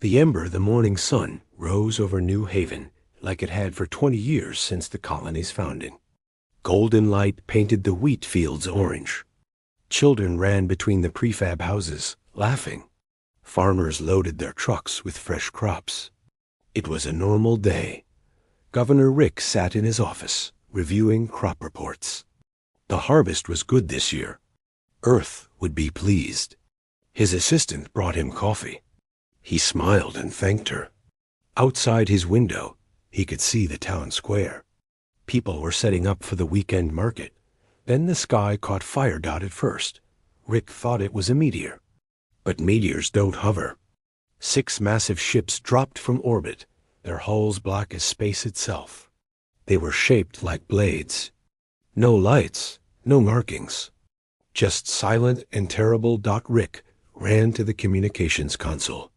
The ember the morning sun rose over New Haven like it had for 20 years since the colony's founding. Golden light painted the wheat fields orange. Children ran between the prefab houses, laughing. Farmers loaded their trucks with fresh crops. It was a normal day. Governor Rick sat in his office, reviewing crop reports. The harvest was good this year. Earth would be pleased. His assistant brought him coffee. He smiled and thanked her. Outside his window, he could see the town square. People were setting up for the weekend market. Then the sky caught fire dot at first. Rick thought it was a meteor. But meteors don't hover. 6 massive ships dropped from orbit, their hulls black as space itself. They were shaped like blades. No lights, no markings. Just silent and terrible. Rick ran to the communications console.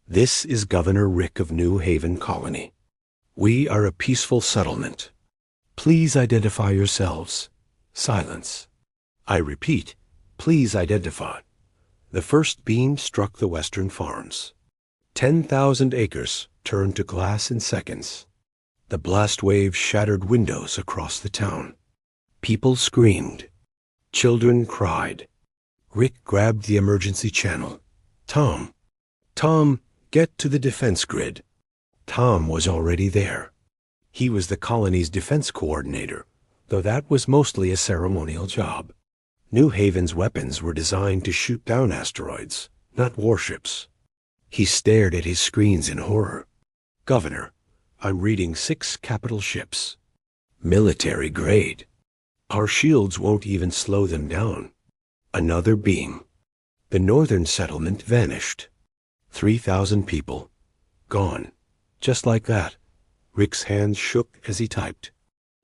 This is Governor Rick of New Haven Colony. We are a peaceful settlement. Please identify yourselves. Silence. I repeat, please identify. The first beam struck the western farms. 10,000 acres turned to glass in seconds. The blast wave shattered windows across the town. People screamed. Children cried. Rick grabbed the emergency channel. Tom, get to the defense grid. Tom was already there. He was the colony's defense coordinator, though that was mostly a ceremonial job. New Haven's weapons were designed to shoot down asteroids, not warships. He stared at his screens in horror. Governor, I'm reading 6 capital ships. Military grade. Our shields won't even slow them down. Another beam. The northern settlement vanished. 3,000 people. Gone. Just like that. Rick's hands shook as he typed.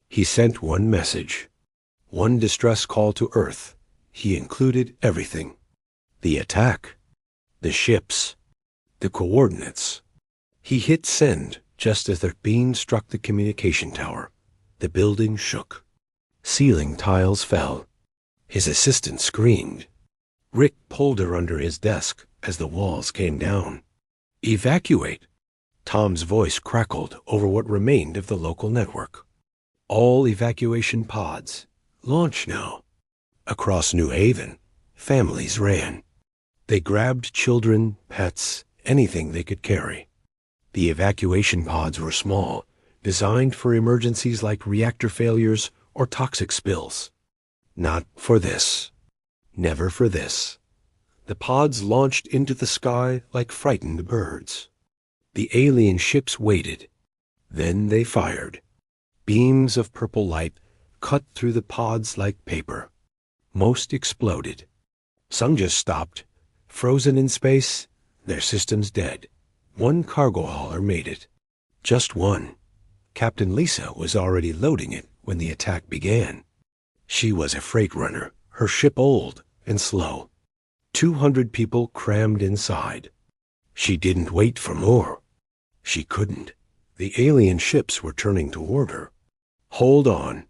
He sent one message. One distress call to Earth. He included everything. The attack. The ships. The coordinates. He hit send just as the beam struck the communication tower. The building shook. Ceiling tiles fell. His assistant screamed. Rick pulled her under his desk as the walls came down. Evacuate. Tom's voice crackled over what remained of the local network. All evacuation pods. Launch now. Across New Haven, families ran. They grabbed children, pets, anything they could carry. The evacuation pods were small, designed for emergencies like reactor failures or toxic spills. Not for this. Never for this. The pods launched into the sky like frightened birds. The alien ships waited. Then they fired. Beams of purple light cut through the pods like paper. Most exploded. Some just stopped, frozen in space, their systems dead. One cargo hauler made it. Just one. Captain Lisa was already loading it when the attack began. She was a freight runner, her ship old and slow. 200 people crammed inside. She didn't wait for more. She couldn't. The alien ships were turning toward her. Hold on.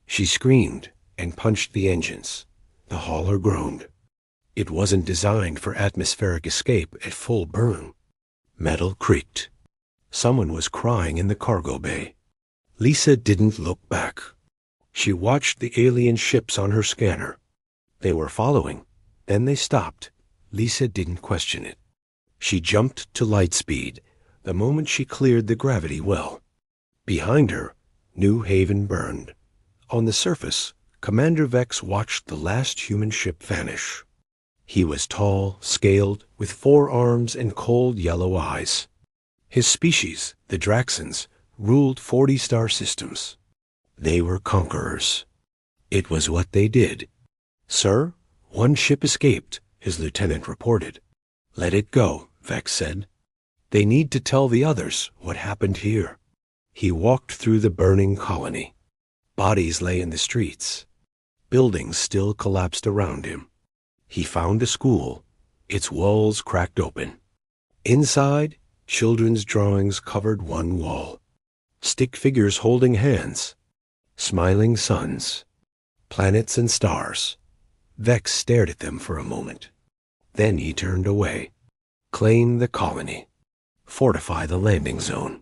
She screamed and punched the engines. The hauler groaned. It wasn't designed for atmospheric escape at full burn. Metal creaked. Someone was crying in the cargo bay. Lisa didn't look back. She watched the alien ships on her scanner. They were following. Then they stopped. Lisa didn't question it. She jumped to light speed the moment she cleared the gravity well. Behind her, New Haven burned. On the surface, Commander Vex watched the last human ship vanish. He was tall, scaled, with 4 arms and cold yellow eyes. His species, the Draxans, ruled 40 star systems. They were conquerors. It was what they did. Sir, one ship escaped, his lieutenant reported. Let it go, Vex said. They need to tell the others what happened here. He walked through the burning colony. Bodies lay in the streets. Buildings still collapsed around him. He found a school, its walls cracked open. Inside, children's drawings covered one wall. Stick figures holding hands. Smiling suns. Planets and stars. Vex stared at them for a moment. Then he turned away. Claim the colony. Fortify the landing zone.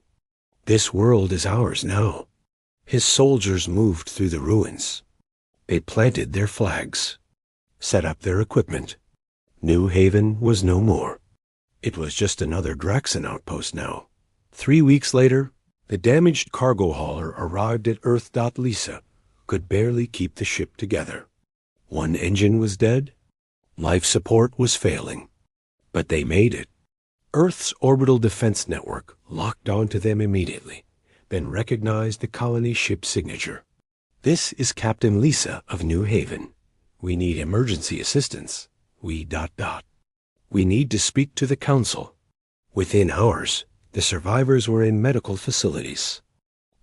This world is ours now. His soldiers moved through the ruins. They planted their flags, set up their equipment. New Haven was no more. It was just another Draxan outpost now. 3 weeks later, the damaged cargo hauler arrived at Earth. Lisa could barely keep the ship together. One engine was dead. Life support was failing. But they made it. Earth's orbital defense network locked onto them immediately, then recognized the colony ship's signature. This is Captain Lisa of New Haven. We need emergency assistance. We need to speak to the Council. Within hours, the survivors were in medical facilities.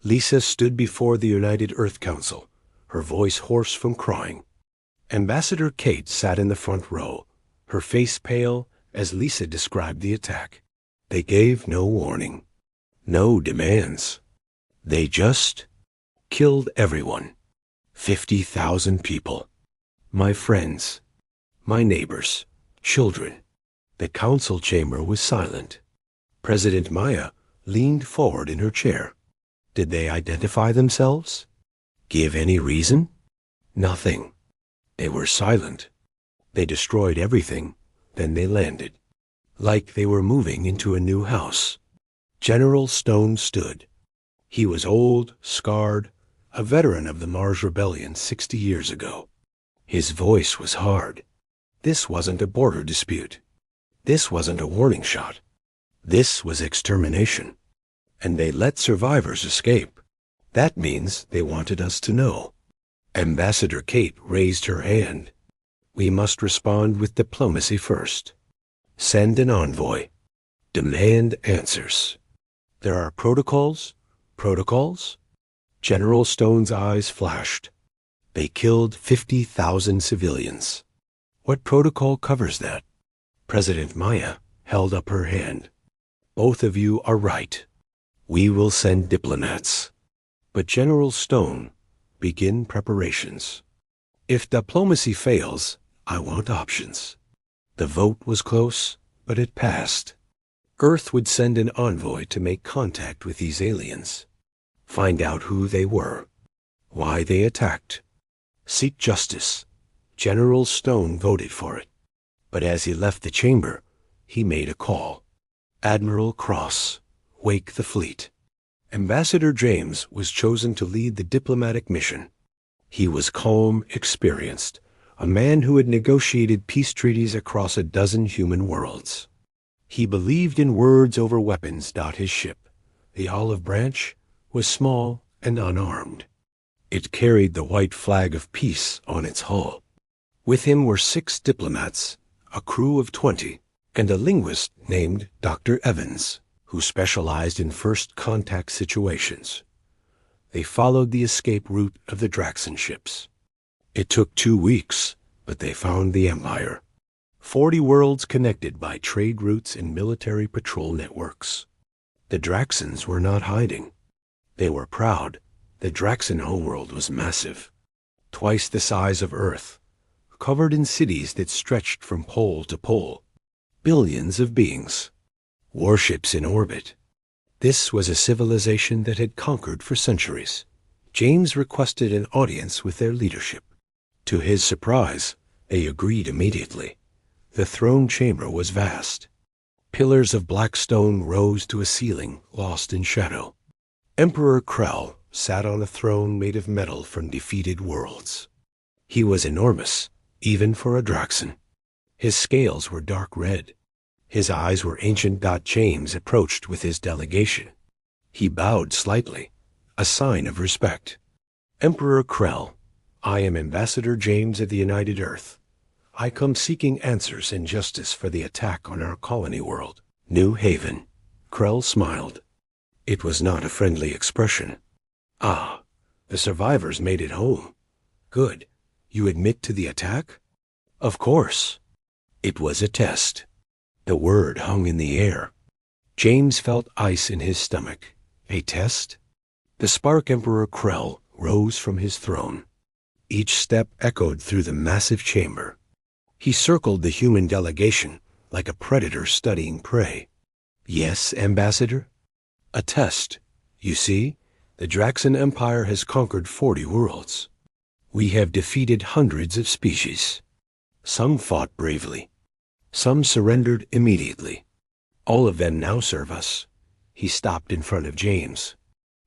Lisa stood before the United Earth Council, her voice hoarse from crying. Ambassador Kate sat in the front row, her face pale as Lisa described the attack. They gave no warning, no demands. They just killed everyone. 50,000 people. My friends, my neighbors, children. The council chamber was silent. President Maya leaned forward in her chair. Did they identify themselves? Give any reason? Nothing. They were silent. They destroyed everything, then they landed. Like they were moving into a new house. General Stone stood. He was old, scarred, a veteran of the Mars Rebellion 60 years ago. His voice was hard. This wasn't a border dispute. This wasn't a warning shot. This was extermination. And they let survivors escape. That means they wanted us to know. Ambassador Kate raised her hand. We must respond with diplomacy first. Send an envoy. Demand answers. There are protocols? Protocols? General Stone's eyes flashed. They killed 50,000 civilians. What protocol covers that? President Maya held up her hand. Both of you are right. We will send diplomats. But General Stone, begin preparations. If diplomacy fails, I want options. The vote was close, but it passed. Earth would send an envoy to make contact with these aliens. Find out who they were, why they attacked. Seek justice. General Stone voted for it. But as he left the chamber, he made a call. Admiral Cross, wake the fleet. Ambassador James was chosen to lead the diplomatic mission. He was calm, experienced, a man who had negotiated peace treaties across a dozen human worlds. He believed in words over weapons. His ship, the Olive Branch, was small and unarmed. It carried the white flag of peace on its hull. With him were 6 diplomats, a crew of 20, and a linguist named Dr. Evans, who specialized in first contact situations. They followed the escape route of the Draxan ships. It took 2 weeks, but they found the Empire. 40 worlds connected by trade routes and military patrol networks. The Draxans were not hiding. They were proud. The Draxan homeworld was massive, twice the size of Earth, covered in cities that stretched from pole to pole. Billions of beings. Warships in orbit. This was a civilization that had conquered for centuries. James requested an audience with their leadership. To his surprise, they agreed immediately. The throne chamber was vast. Pillars of black stone rose to a ceiling lost in shadow. Emperor Krell sat on a throne made of metal from defeated worlds. He was enormous, even for a Draxan. His scales were dark red. His eyes were ancient. James approached with his delegation. He bowed slightly, a sign of respect. Emperor Krell, I am Ambassador James of the United Earth. I come seeking answers and justice for the attack on our colony world, New Haven. Krell smiled. It was not a friendly expression. Ah, the survivors made it home. Good. You admit to the attack? Of course. It was a test. The word hung in the air. James felt ice in his stomach. A test? The Spark Emperor Krell rose from his throne. Each step echoed through the massive chamber. He circled the human delegation like a predator studying prey. Yes, Ambassador? A test. You see, the Draxan Empire has conquered 40 worlds. We have defeated hundreds of species. Some fought bravely. Some surrendered immediately. All of them now serve us. He stopped in front of James.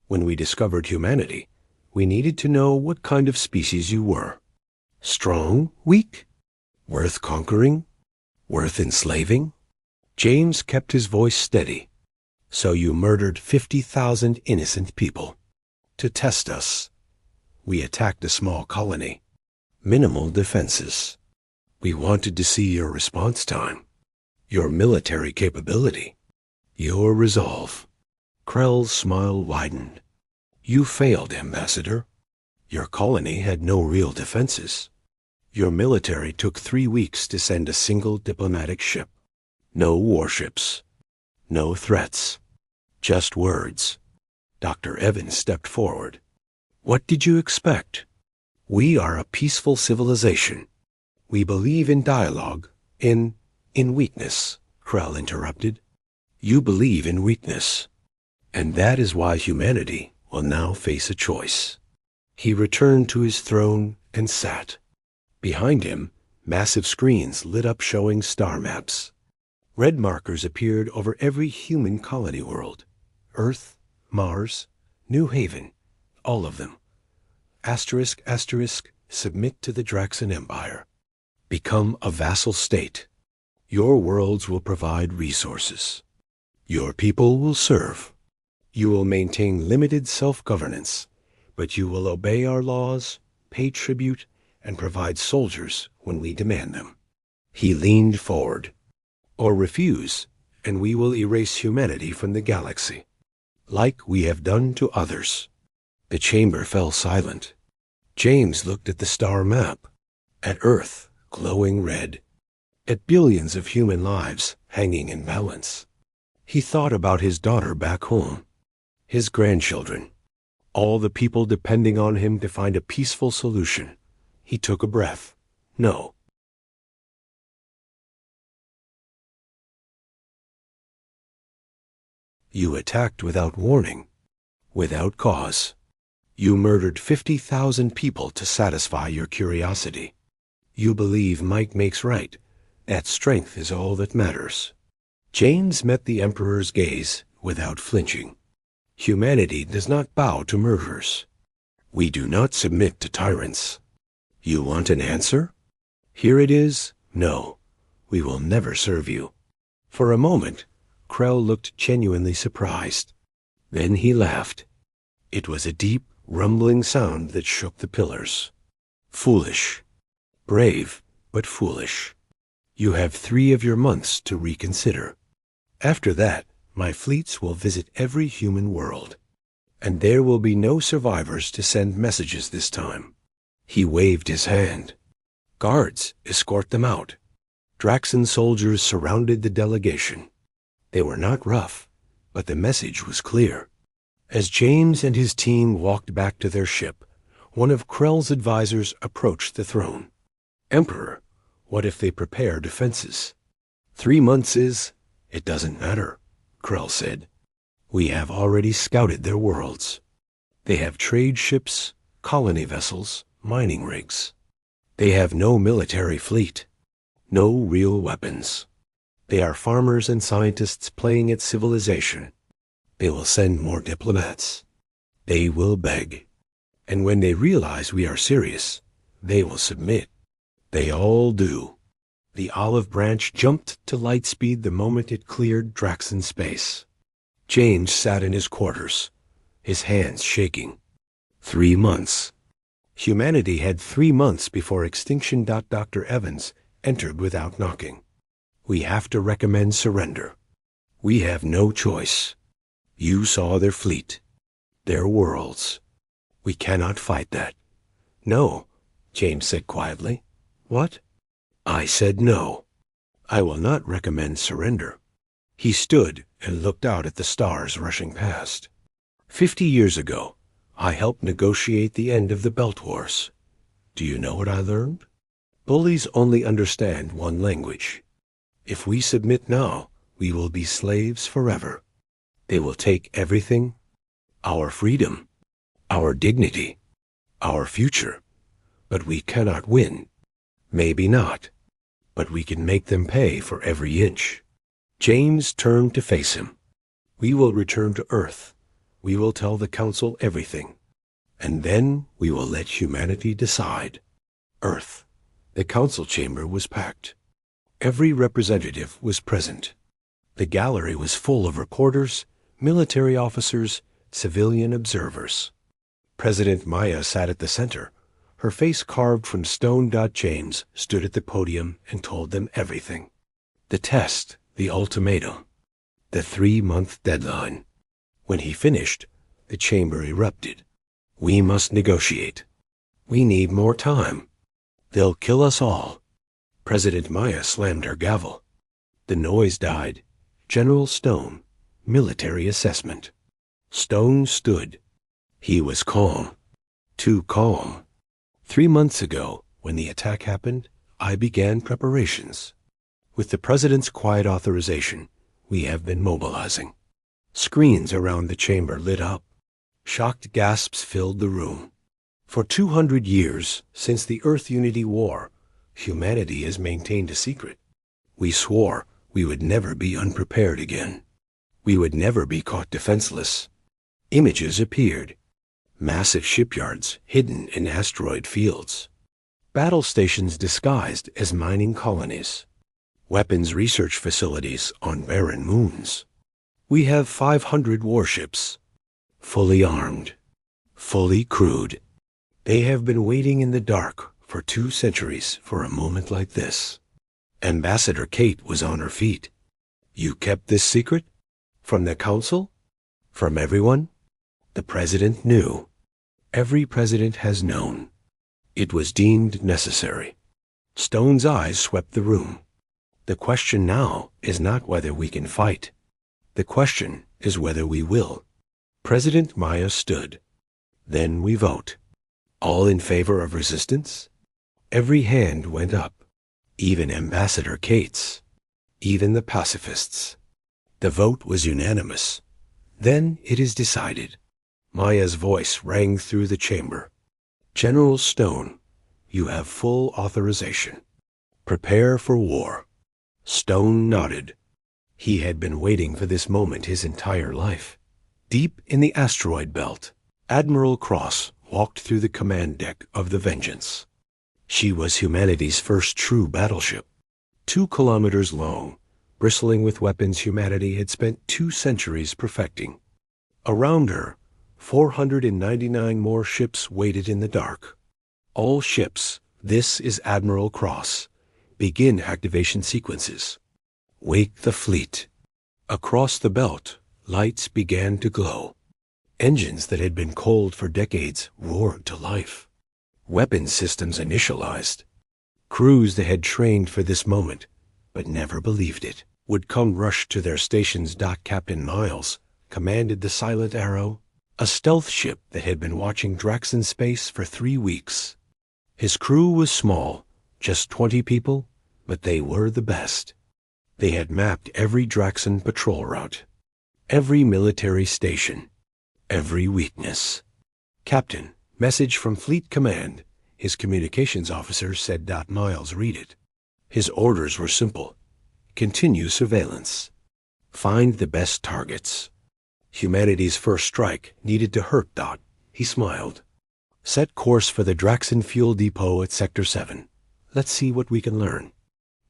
When we discovered humanity, we needed to know what kind of species you were. Strong? Weak? Worth conquering? Worth enslaving? James kept his voice steady. So you murdered 50,000 innocent people. To test us. We attacked a small colony. Minimal defenses. We wanted to see your response time. Your military capability. Your resolve. Krell's smile widened. You failed, Ambassador. Your colony had no real defenses. Your military took 3 weeks to send a single diplomatic ship. No warships. No threats. Just words. Dr. Evans stepped forward. What did you expect? We are a peaceful civilization. We believe in dialogue, in weakness, Krell interrupted. You believe in weakness. And that is why humanity will now face a choice. He returned to his throne and sat. Behind him, massive screens lit up showing star maps. Red markers appeared over every human colony world. Earth, Mars, New Haven, all of them. Asterisk, asterisk, submit to the Draxan Empire. Become a vassal state. Your worlds will provide resources. Your people will serve. You will maintain limited self-governance, but you will obey our laws, pay tribute, and provide soldiers when we demand them. He leaned forward. Or refuse, and we will erase humanity from the galaxy, like we have done to others. The chamber fell silent. James looked at the star map, at Earth glowing red, at billions of human lives hanging in balance. He thought about his daughter back home, his grandchildren, all the people depending on him to find a peaceful solution. He took a breath. No. You attacked without warning, without cause. You murdered 50,000 people to satisfy your curiosity. You believe might makes right, that strength is all that matters. James met the Emperor's gaze without flinching. Humanity does not bow to murderers. We do not submit to tyrants. You want an answer? Here it is. No, we will never serve you. For a moment, Krell looked genuinely surprised. Then he laughed. It was a deep, rumbling sound that shook the pillars. Foolish. Brave, but foolish. You have 3 of your months to reconsider. After that, my fleets will visit every human world. And there will be no survivors to send messages this time. He waved his hand. Guards, escort them out. Draxan soldiers surrounded the delegation. They were not rough, but the message was clear. As James and his team walked back to their ship, one of Krell's advisors approached the throne. Emperor, what if they prepare defenses? 3 months is... It doesn't matter, Krell said. We have already scouted their worlds. They have trade ships, colony vessels, mining rigs. They have no military fleet, no real weapons. They are farmers and scientists playing at civilization. They will send more diplomats. They will beg. And when they realize we are serious, they will submit. They all do. The olive branch jumped to light speed the moment it cleared Draxan space. James sat in his quarters, his hands shaking. 3 months. Humanity had 3 months before extinction. Dr. Evans entered without knocking. We have to recommend surrender. We have no choice. You saw their fleet, their worlds. We cannot fight that. No, James said quietly. What? I said no. I will not recommend surrender. He stood and looked out at the stars rushing past. 50 years ago, I helped negotiate the end of the Belt Wars. Do you know what I learned? Bullies only understand one language. If we submit now, We will be slaves forever. They will take everything, our freedom, our dignity, our future. But we cannot win. Maybe not. But we can make them pay for every inch. James turned to face him. We will return to Earth. We will tell the Council everything. And then we will let humanity decide. Earth. The council chamber was packed. Every representative was present. The gallery was full of reporters, military officers, civilian observers. President Maya sat at the center. Her face carved from stone. James stood at the podium and told them everything. The test, the ultimatum, the 3-month deadline. When he finished, the chamber erupted. We must negotiate. We need more time. They'll kill us all. President Maya slammed her gavel. The noise died. General Stone, military assessment. Stone stood. He was calm. Too calm. 3 months ago, when the attack happened, I began preparations. With the President's quiet authorization, we have been mobilizing. Screens around the chamber lit up. Shocked gasps filled the room. For 200 years, since the Earth Unity War, humanity has maintained a secret. We swore we would never be unprepared again. We would never be caught defenseless. Images appeared. Massive shipyards hidden in asteroid fields. Battle stations disguised as mining colonies. Weapons research facilities on barren moons. We have 500 warships. Fully armed. Fully crewed. They have been waiting in the dark for 2 centuries for a moment like this. Ambassador Kate was on her feet. You kept this secret? From the Council? From everyone? The President knew. Every president has known. It was deemed necessary. Stone's eyes swept the room. The question now is not whether we can fight. The question is whether we will. President Maya stood. Then we vote. All in favor of resistance? Every hand went up. Even Ambassador Kate's. Even the pacifists. The vote was unanimous. Then it is decided. Maya's voice rang through the chamber. General Stone, you have full authorization. Prepare for war. Stone nodded. He had been waiting for this moment his entire life. Deep in the asteroid belt, Admiral Cross walked through the command deck of the Vengeance. She was humanity's first true battleship. 2 kilometers long, bristling with weapons humanity had spent 2 centuries perfecting. Around her, 499 more ships waited in the dark. All ships, this is Admiral Cross. Begin activation sequences. Wake the fleet. Across the belt, lights began to glow. Engines that had been cold for decades roared to life. Weapons systems initialized. Crews that had trained for this moment, but never believed it, would come rush to their stations. Captain Miles commanded the Silent Arrow, a stealth ship that had been watching Drax in space for 3 weeks. His crew was small, just 20 people, but they were the best. They had mapped every Draxan patrol route, every military station, every weakness. Captain, message from Fleet Command, his communications officer said. Miles read it. His orders were simple. Continue surveillance. Find the best targets. Humanity's first strike needed to hurt. He smiled. Set course for the Draxan fuel depot at Sector 7. Let's see what we can learn.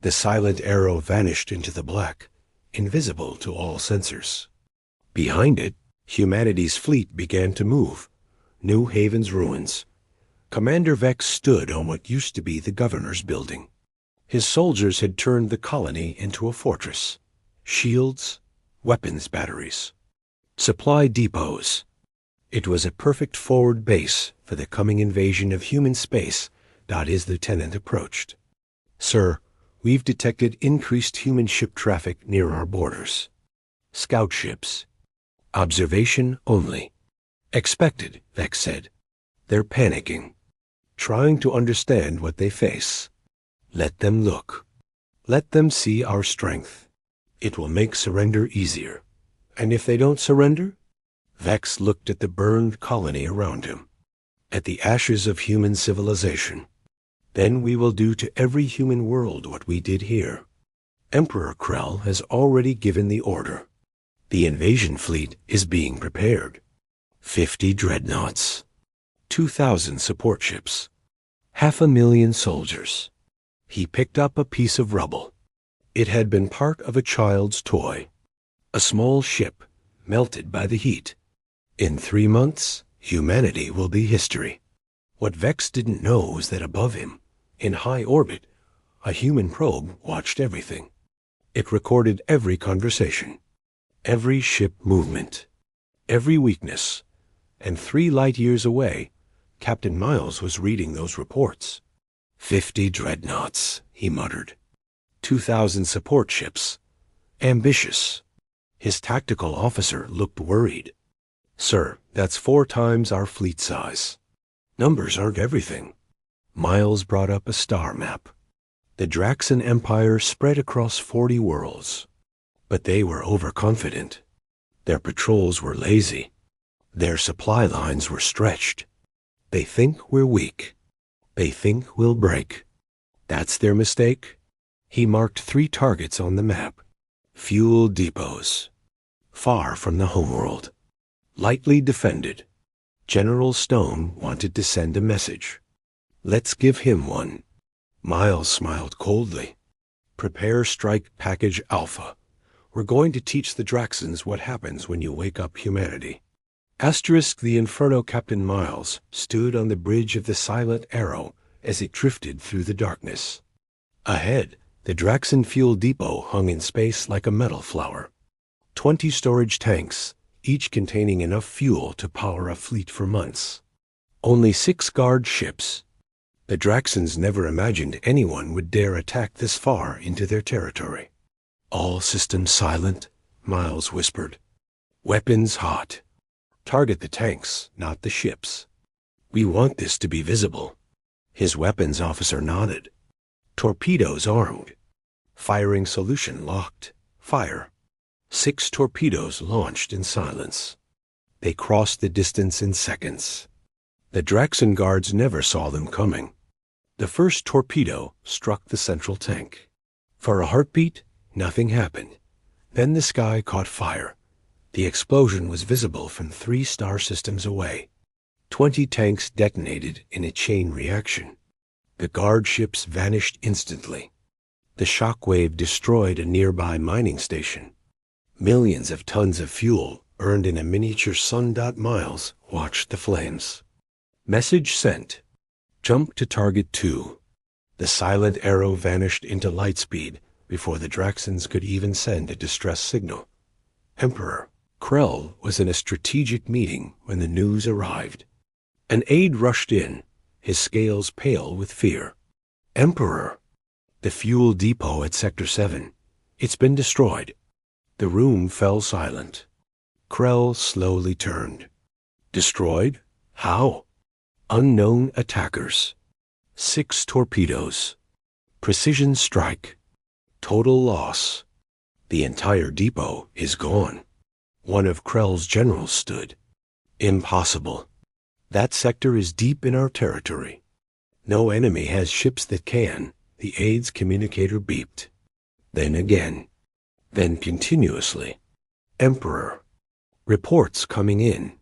The Silent Arrow vanished into the black, invisible to all sensors. Behind it, humanity's fleet began to move. New Haven's ruins. Commander Vex stood on what used to be the governor's building. His soldiers had turned the colony into a fortress. Shields, weapons batteries, supply depots. It was a perfect forward base for the coming invasion of human space. His lieutenant approached. Sir, we've detected increased human ship traffic near our borders. Scout ships. Observation only. Expected, Vex said. They're panicking, trying to understand what they face. Let them look. Let them see our strength. It will make surrender easier. And if they don't surrender? Vex looked at the burned colony around him, at the ashes of human civilization. Then we will do to every human world what we did here. Emperor Krell has already given the order. The invasion fleet is being prepared. 50 dreadnoughts, 2,000 support ships, 500,000 soldiers. He picked up a piece of rubble. It had been part of a child's toy, a small ship melted by the heat. In 3 months, humanity will be history. What Vex didn't know was that above him, in high orbit, a human probe watched everything. It recorded every conversation, every ship movement, every weakness, and 3 light years away, Captain Miles was reading those reports. 50 dreadnoughts, he muttered. 2,000 support ships. Ambitious. His tactical officer looked worried. Sir, that's 4 times our fleet size. Numbers aren't everything. Miles brought up a star map. The Draxan Empire spread across 40 worlds. But they were overconfident. Their patrols were lazy. Their supply lines were stretched. They think we're weak. They think we'll break. That's their mistake. He marked 3 targets on the map. Fuel depots. Far from the homeworld. Lightly defended. General Stone wanted to send a message. Let's give him one. Miles smiled coldly. Prepare Strike Package Alpha. We're going to teach the Draxans what happens when you wake up humanity. Asterisk the Inferno. Captain Miles stood on the bridge of the Silent Arrow as it drifted through the darkness. Ahead, the Draxan fuel depot hung in space like a metal flower. 20 storage tanks, each containing enough fuel to power a fleet for months. Only 6 guard ships. The Draxans never imagined anyone would dare attack this far into their territory. All systems silent, Miles whispered. Weapons hot. Target the tanks, not the ships. We want this to be visible. His weapons officer nodded. Torpedoes armed. Firing solution locked. Fire. 6 torpedoes launched in silence. They crossed the distance in seconds. The Draxan guards never saw them coming. The first torpedo struck the central tank. For a heartbeat, nothing happened. Then the sky caught fire. The explosion was visible from 3 star systems away. 20 tanks detonated in a chain reaction. The guard ships vanished instantly. The shockwave destroyed a nearby mining station. Millions of tons of fuel earned in a miniature sun. Miles watched the flames. Message sent. Jump to target 2. The Silent Arrow vanished into light speed before the Draxans could even send a distress signal. Emperor Krell was in a strategic meeting when the news arrived. An aide rushed in, his scales pale with fear. Emperor! The fuel depot at Sector 7. It's been destroyed. The room fell silent. Krell slowly turned. Destroyed? How? Unknown attackers. 6 torpedoes. Precision strike. Total loss. The entire depot is gone. One of Krell's generals stood. Impossible. That sector is deep in our territory. No enemy has ships that can. The aide's communicator beeped. Then again. Then continuously. Emperor. Reports coming in.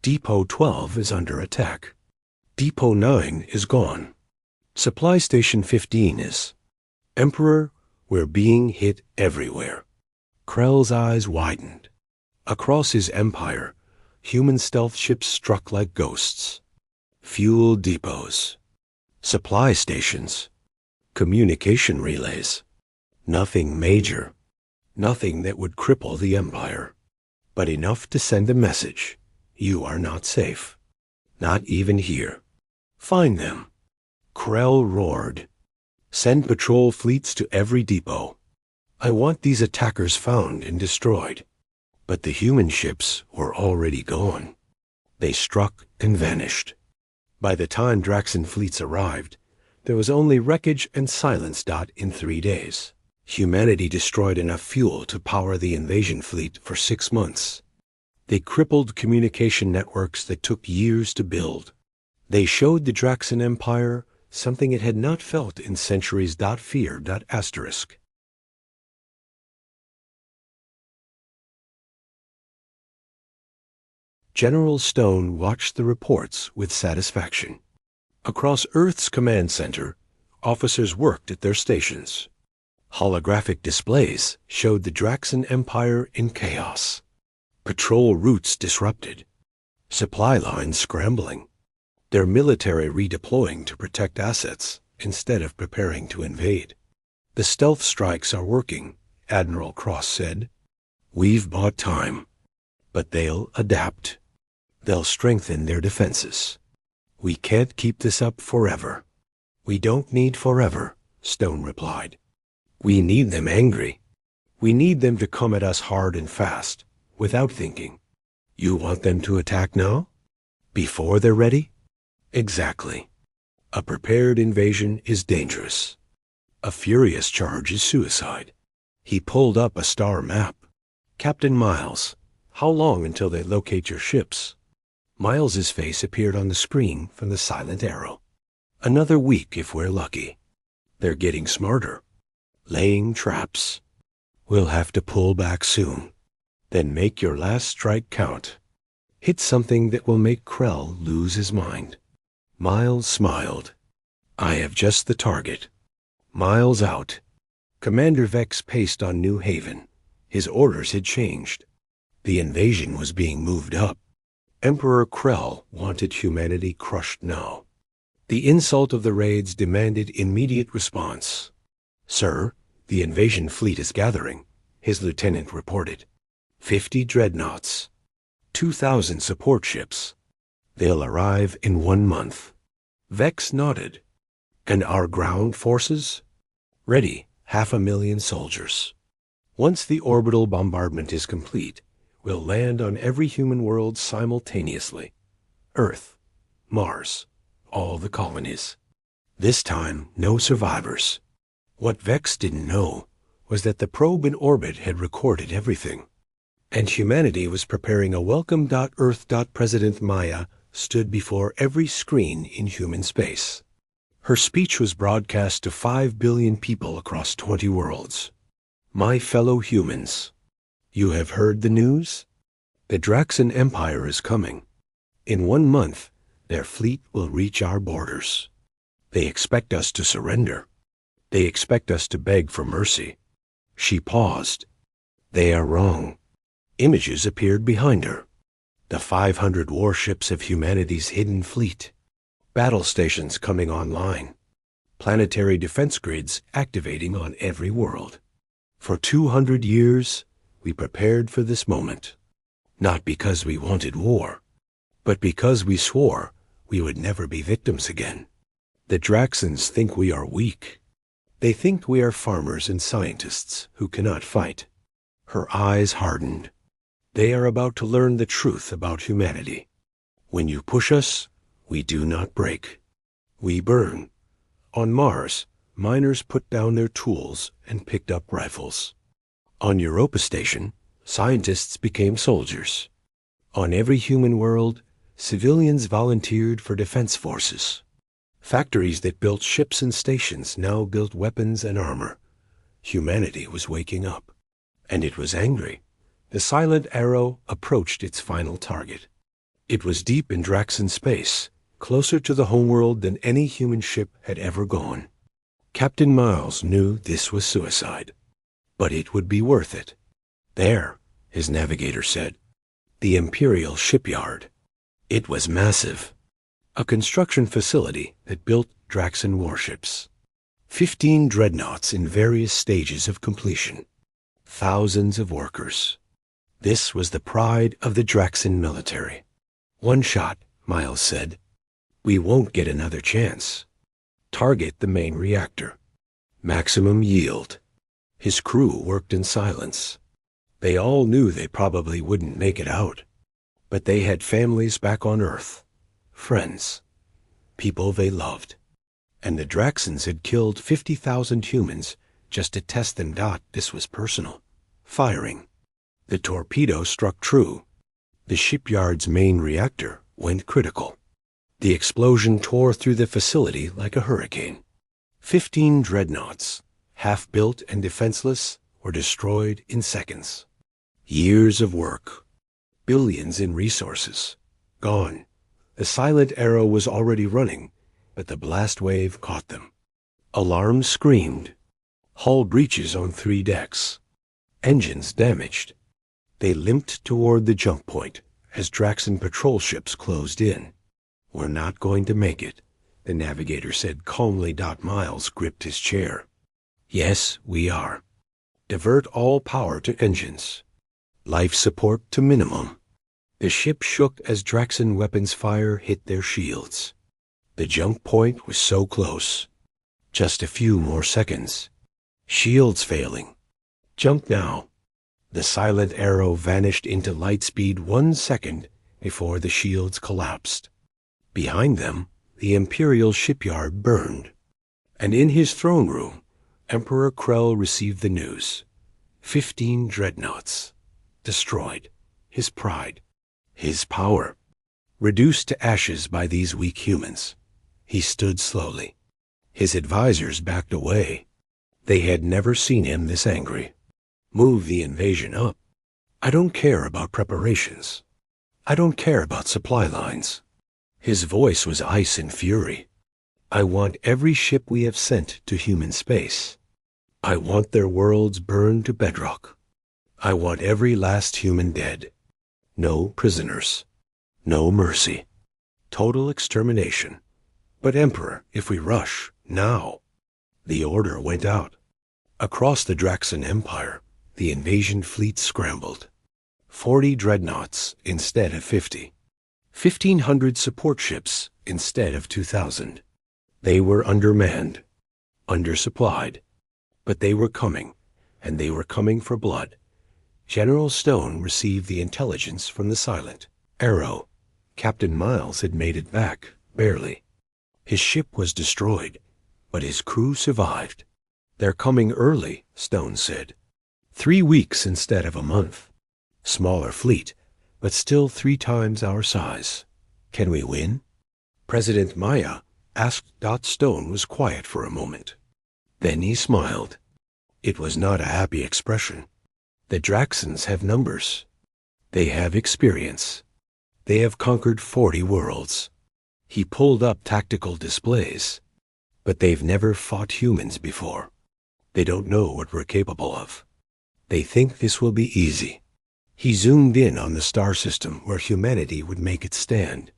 Depot 12 is under attack. Depot 9 is gone. Supply Station 15 is. Emperor, we're being hit everywhere. Krell's eyes widened. Across his empire, human stealth ships struck like ghosts. Fuel depots. Supply stations. Communication relays. Nothing major. Nothing that would cripple the Empire. But enough to send a message. You are not safe. Not even here. Find them. Krell roared. Send patrol fleets to every depot. I want these attackers found and destroyed. But the human ships were already gone. They struck and vanished. By the time Draxan fleets arrived, there was only wreckage and silence. In 3 days. Humanity destroyed enough fuel to power the invasion fleet for 6 months. They crippled communication networks that took years to build. They showed the Draxan Empire something it had not felt in centuries. Fear. Asterisk. General Stone watched the reports with satisfaction. Across Earth's command center, officers worked at their stations. Holographic displays showed the Draxan Empire in chaos. Patrol routes disrupted. Supply lines scrambling. Their military redeploying to protect assets instead of preparing to invade. The stealth strikes are working, Admiral Cross said. We've bought time, but they'll adapt. They'll strengthen their defenses. We can't keep this up forever. We don't need forever, Stone replied. We need them angry. We need them to come at us hard and fast, without thinking. You want them to attack now? Before they're ready? Exactly. A prepared invasion is dangerous. A furious charge is suicide. He pulled up a star map. Captain Miles, how long until they locate your ships? Miles's face appeared on the screen from the silent arrow. Another week if we're lucky. They're getting smarter. Laying traps. We'll have to pull back soon. Then make your last strike count. Hit something that will make Krell lose his mind. Miles smiled. I have just the target. Miles out. Commander Vex paced on New Haven. His orders had changed. The invasion was being moved up. Emperor Krell wanted humanity crushed now. The insult of the raids demanded immediate response. Sir, the invasion fleet is gathering, his lieutenant reported. 50 dreadnoughts. 2,000 support ships. They'll arrive in 1 month. Vex nodded. And our ground forces? Ready, 500,000 soldiers. Once the orbital bombardment is complete, we'll land on every human world simultaneously. Earth, Mars, all the colonies. This time, no survivors. What Vex didn't know was that the probe in orbit had recorded everything. And humanity was preparing a welcome. Earth. President Maya stood before every screen in human space. Her speech was broadcast to 5 billion people across 20 worlds. My fellow humans, you have heard the news? The Draxan Empire is coming. In 1 month, their fleet will reach our borders. They expect us to surrender. They expect us to beg for mercy. She paused. They are wrong. Images appeared behind her. The 500 warships of humanity's hidden fleet. Battle stations coming online. Planetary defense grids activating on every world. For 200 years, we prepared for this moment. Not because we wanted war, but because we swore we would never be victims again. The Draxans think we are weak. They think we are farmers and scientists who cannot fight. Her eyes hardened. They are about to learn the truth about humanity. When you push us, we do not break. We burn. On Mars, miners put down their tools and picked up rifles. On Europa Station, scientists became soldiers. On every human world, civilians volunteered for defense forces. Factories that built ships and stations now built weapons and armor. Humanity was waking up. And it was angry. The silent arrow approached its final target. It was deep in Draxan space, closer to the homeworld than any human ship had ever gone. Captain Miles knew this was suicide. But it would be worth it. There, his navigator said. The Imperial shipyard. It was massive. A construction facility that built Draxan warships. 15 dreadnoughts in various stages of completion. Thousands of workers. This was the pride of the Draxan military. 1 shot, Miles said. We won't get another chance. Target the main reactor. Maximum yield. His crew worked in silence. They all knew they probably wouldn't make it out. But they had families back on Earth. Friends. People they loved. And the Draxans had killed 50,000 humans just to test them. This was personal. Firing. The torpedo struck true. The shipyard's main reactor went critical. The explosion tore through the facility like a hurricane. 15 dreadnoughts, half-built and defenseless, were destroyed in seconds. Years of work. Billions in resources. Gone. The silent arrow was already running, but the blast wave caught them. Alarms screamed. Hull breaches on 3 decks. Engines damaged. They limped toward the jump point as Draxon patrol ships closed in. "We're not going to make it," the navigator said calmly. Miles gripped his chair. "Yes, we are. Divert all power to engines. Life support to minimum." The ship shook as Draxon weapons fire hit their shields. The jump point was so close. Just a few more seconds. Shields failing. Jump now. The silent arrow vanished into light speed 1 second before the shields collapsed. Behind them, the Imperial shipyard burned. And in his throne room, Emperor Krell received the news. 15 dreadnoughts. Destroyed. His pride. His power. Reduced to ashes by these weak humans. He stood slowly. His advisors backed away. They had never seen him this angry. "Move the invasion up. I don't care about preparations. I don't care about supply lines." His voice was ice and fury. "I want every ship we have sent to human space. I want their worlds burned to bedrock. I want every last human dead. No prisoners. No mercy. Total extermination. But Emperor, if we rush, now." The order went out. Across the Draxon Empire, the invasion fleet scrambled. 40 dreadnoughts instead of 50. 1,500 support ships instead of 2,000. They were undermanned, undersupplied. But they were coming, and they were coming for blood. General Stone received the intelligence from the silent arrow. Captain Miles had made it back, barely. His ship was destroyed, but his crew survived. "They're coming early," Stone said. 3 weeks instead of a month. Smaller fleet, but still 3 times our size. Can we win? President Maya asked. Stone was quiet for a moment. Then he smiled. It was not a happy expression. "The Draxons have numbers. They have experience. They have conquered 40 worlds." He pulled up tactical displays. "But they've never fought humans before. They don't know what we're capable of. They think this will be easy." He zoomed in on the star system where humanity would make its stand.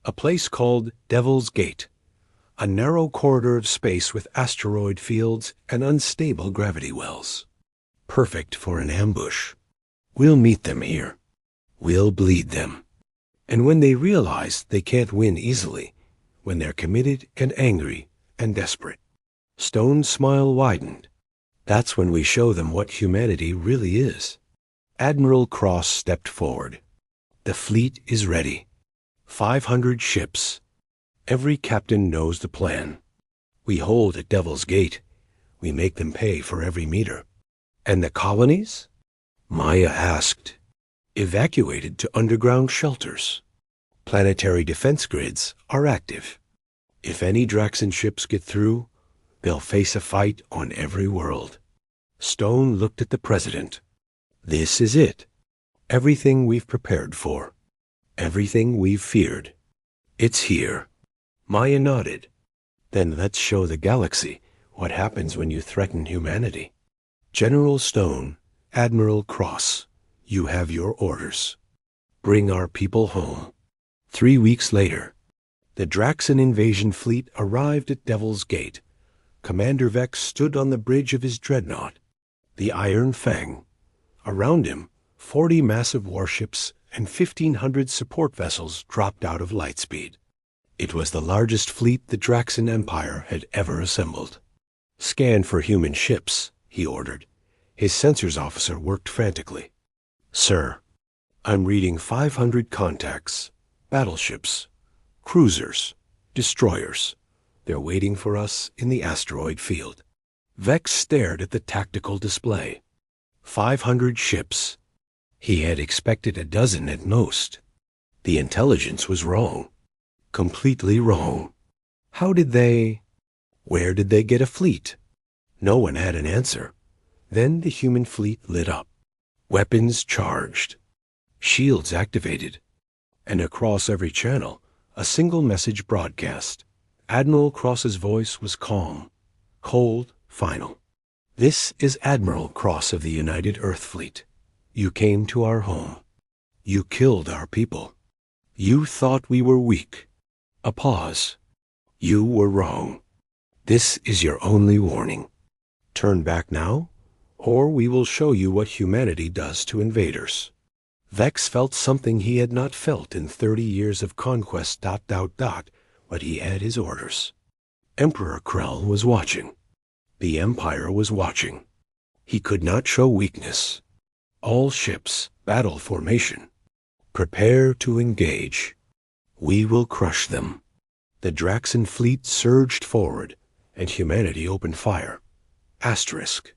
A place called Devil's Gate. A narrow corridor of space with asteroid fields and unstable gravity wells. Perfect for an ambush. "We'll meet them here. We'll bleed them. And when they realize they can't win easily, when they're committed and angry and desperate." Stone's smile widened. "That's when we show them what humanity really is." Admiral Cross stepped forward. "The fleet is ready. 500 ships. Every captain knows the plan. We hold at Devil's Gate. We make them pay for every meter." "And the colonies?" Maya asked. "Evacuated to underground shelters. Planetary defense grids are active. If any Draxon ships get through, they'll face a fight on every world." Stone looked at the president. "This is it. Everything we've prepared for. Everything we've feared. It's here." Maya nodded. "Then let's show the galaxy what happens when you threaten humanity." "General Stone, Admiral Cross, you have your orders. Bring our people home." 3 weeks later, the Draxon invasion fleet arrived at Devil's Gate. Commander Vex stood on the bridge of his dreadnought, the Iron Fang. Around him, 40 massive warships and 1,500 support vessels dropped out of lightspeed. It was the largest fleet the Draxon Empire had ever assembled. "Scan for human ships," he ordered. His sensors officer worked frantically. "Sir, I'm reading 500 contacts, battleships, cruisers, destroyers. They're waiting for us in the asteroid field." Vex stared at the tactical display. 500 ships. He had expected a dozen at most. The intelligence was wrong. Completely wrong. Where did they get a fleet? No one had an answer. Then the human fleet lit up. Weapons charged. Shields activated. And across every channel, a single message broadcast. Admiral Cross's voice was calm, cold, final. This is Admiral Cross of the United Earth Fleet. You came to our home. You killed our people. You thought we were weak. A pause. You were wrong. This is your only warning. Turn back now, or we will show you what humanity does to invaders. Vex felt something he had not felt in 30 years of conquest. But he had his orders. Emperor Krell was watching. The Empire was watching. He could not show weakness. All ships, battle formation. Prepare to engage. We will crush them. The Draxan fleet surged forward, and humanity opened fire. Asterisk.